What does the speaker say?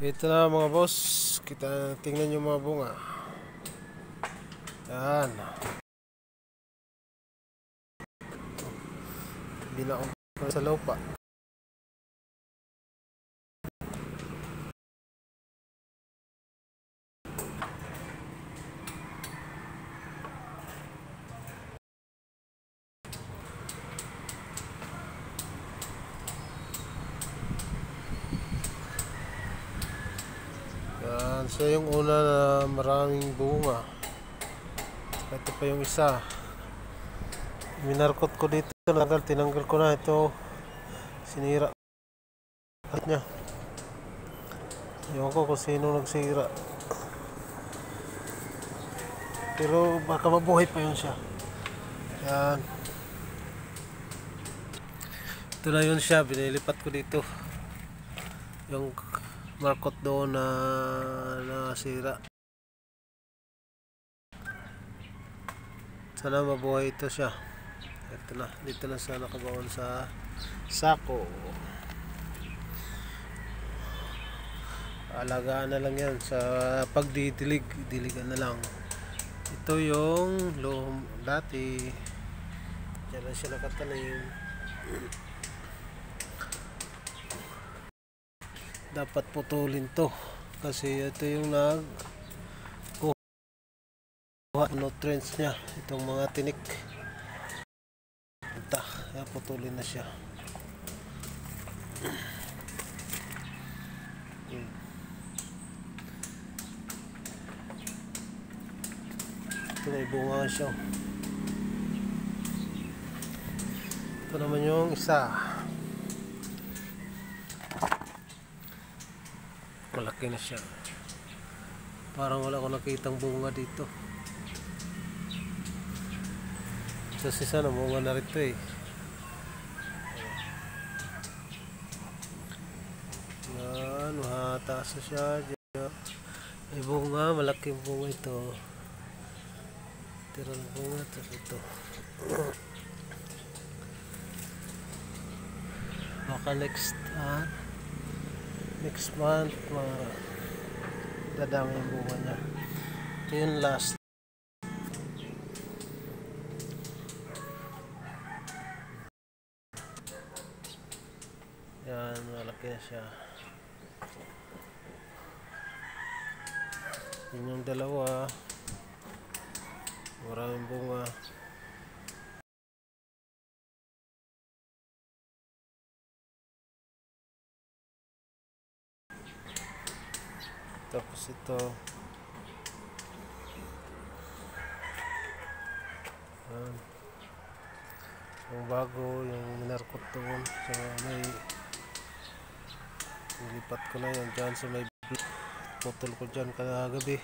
Ito na mga boss, kita tingnan yung mga bunga. Yan. Binaon ko sa lupa. Yan, siya yung una na maraming bunga. Ito pa yung isa. Minarkot ko dito, tinanggal ko na ito. Sinira niya. Ewan ko kung sino nagsira. Pero baka mabuhay pa yun siya. Yan. Ito na yun siya, binilipat ko dito. Yung markot doon na nasira. Sana mabuhay ito siya. Ito na, dito na siya nakabaon sa sako. Alagaan na lang yan sa pagdidilig, diligan na lang. Ito yung dati diyan na siya nakatanim. Dapat putulin to kasi ito yung nagkuha nutrients nya, itong mga tinik. Kaya putulin na siya. Ito may bunga siya. Ito naman yung isa. Malaki na siya. Parang wala ko nakitang bunga dito. Kasi sana bunga na rito eh. Yan, mahataas na siya. May bunga, malaking bunga ito. Tirang bunga ito. Baka next month dadami yung bunga niya. Ito yung last. Yan, malaki na siya. Yun yung dalawa. Maraming bunga. Tapos ito. Yan. Yung bago, yung minarkot doon. So may nilipat ko na yan dyan. So may putol ko dyan kagabi.